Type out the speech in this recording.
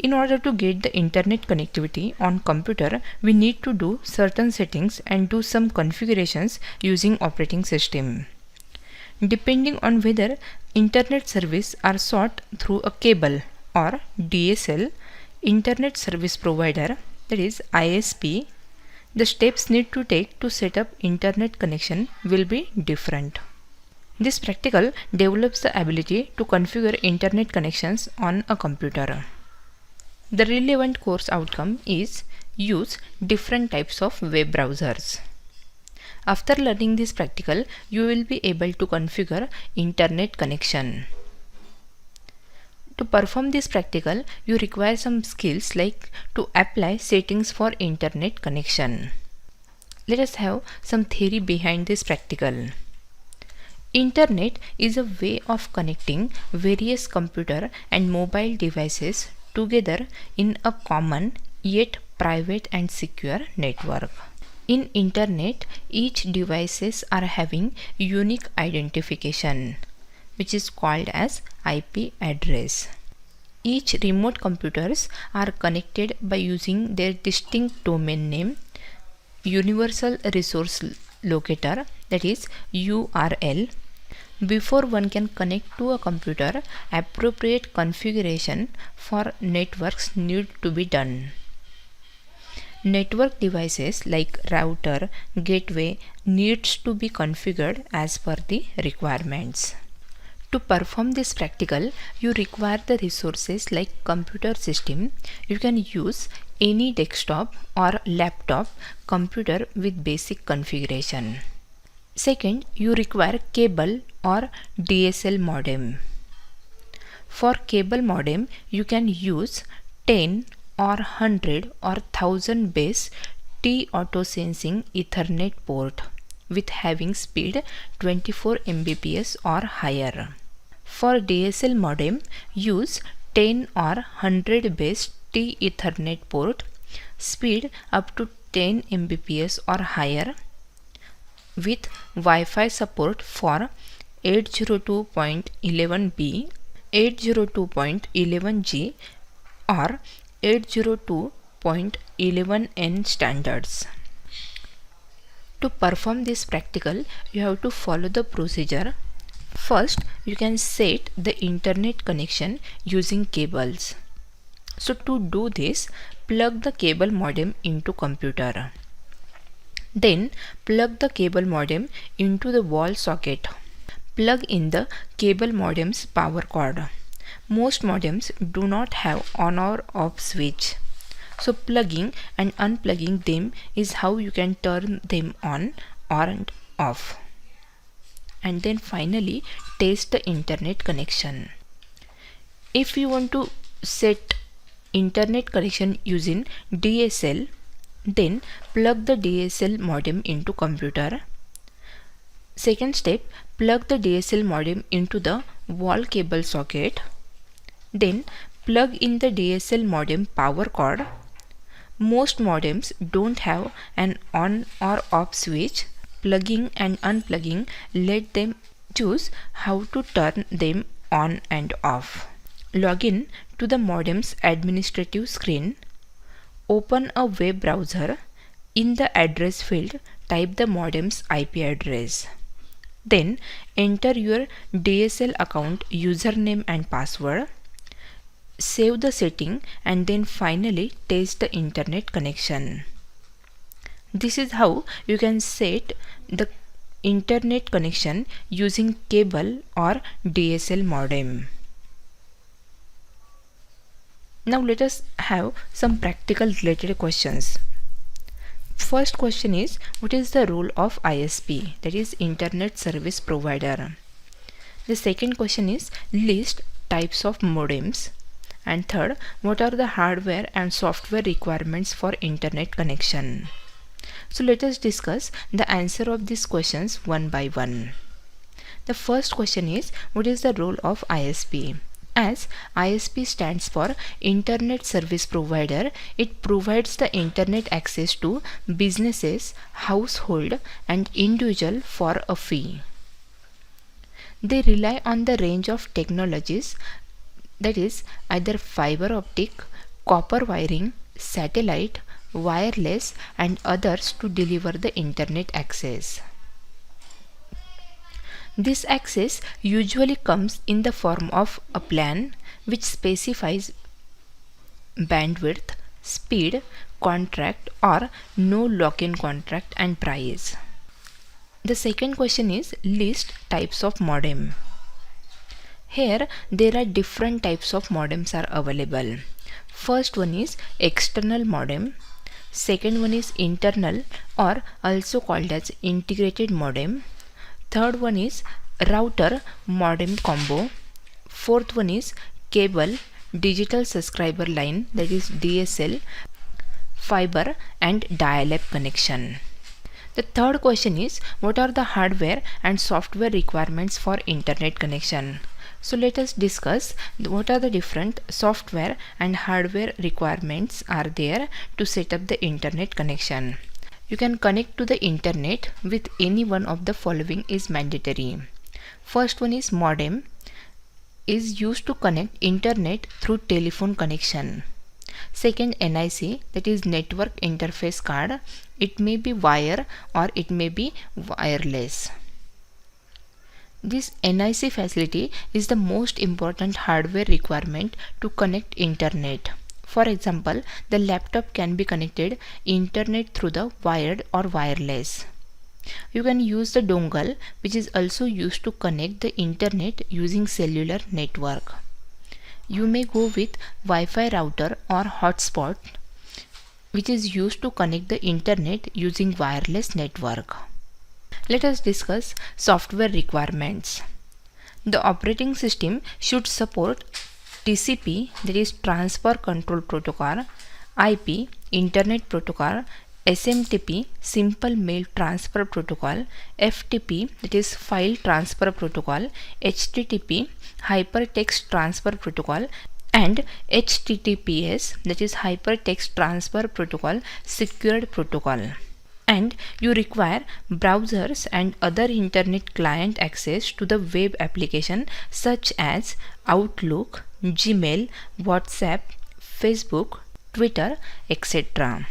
In order to get the internet connectivity on computer, we need to do certain settings and do some configurations using operating system. Depending on whether internet service are sought through a cable or DSL, internet service provider, that is ISP, the steps need to take to set up internet connection will be different. This practical develops the ability to configure internet connections on a computer. The relevant course outcome is use different types of web browsers. After learning this practical, you will be able to configure internet connection. To perform this practical, you require some skills like to apply settings for internet connection. Let us have some theory behind this practical. Internet is a way of connecting various computer and mobile devices together in a common yet private and secure network. In internet, each devices are having unique identification, which is called as IP address. Each remote computers are connected by using their distinct domain name, Universal Resource Locator, that is URL. Before one can connect to a computer, appropriate configuration for networks need to be done. Network devices like router, gateway needs to be configured as per the requirements. To perform this practical, you require the resources like computer system. You can use any desktop or laptop computer with basic configuration. Second, you require cable or DSL modem. For cable modem, you can use 10 or 100 or 1000 base T auto sensing Ethernet port with having speed 24 Mbps or higher. For DSL modem, use 10 or 100 base T Ethernet port, speed up to 10 Mbps or higher, with Wi-Fi support for 802.11b, 802.11g or 802.11n standards. To perform this practical, you have to follow the procedure. First, you can set the internet connection using cables. So to do this, plug the cable modem into computer. Then plug the cable modem into the wall socket. Plug in the cable modem's power cord. Most modems do not have on or off switch. So plugging and unplugging them is how you can turn them on or off. And then finally test the internet connection. If you want to set internet connection using DSL, then plug the DSL modem into computer. Second step, plug the DSL modem into the wall cable socket. Then plug in the DSL modem power cord. Most modems don't have an on or off switch. Plugging and unplugging, let them choose how to turn them on and off. Log in to the modem's administrative screen. Open a web browser. In the address field, type the modem's IP address. Then enter your DSL account username and password. Save the setting and then finally test the internet connection. This is how you can set the internet connection using cable or DSL modem. Now let us have some practical related questions. First question is, what is the role of ISP, that is Internet Service Provider? The second question is, list types of modems. And third, what are the hardware and software requirements for internet connection? So let us discuss the answer of these questions one by one. The first question is, what is the role of ISP? As ISP stands for Internet Service Provider, it provides the internet access to businesses, household and individual for a fee. They rely on the range of technologies, that is either fiber optic, copper wiring, satellite, wireless, and others to deliver the internet access. This access usually comes in the form of a plan which specifies bandwidth, speed, contract or no lock-in contract and price. The second question is list types of modem. Here there are different types of modems are available. First one is external modem. Second one is internal or also called as integrated modem. Third one is router modem combo. Fourth one is cable digital subscriber line, that is DSL, fiber and dial-up connection. The third question is what are the hardware and software requirements for internet connection. So let us discuss what are the different software and hardware requirements are there to set up the internet connection. You can connect to the internet with any one of the following is mandatory. First one is modem, is used to connect internet through telephone connection. Second, NIC, that is network interface card. It may be wire or it may be wireless. This NIC facility is the most important hardware requirement to connect internet. For example, the laptop can be connected internet through the wired or wireless. You can use the dongle, which is also used to connect the internet using cellular network. You may go with Wi-Fi router or hotspot, which is used to connect the internet using wireless network. Let us discuss software requirements. The operating system should support TCP, that is Transfer Control Protocol, IP, Internet Protocol, SMTP, Simple Mail Transfer Protocol, FTP, that is File Transfer Protocol, HTTP, Hypertext Transfer Protocol, and HTTPS, that is Hypertext Transfer Protocol Secured Protocol. And you require browsers and other internet client access to the web application such as Outlook, Gmail, WhatsApp, Facebook, Twitter, etc.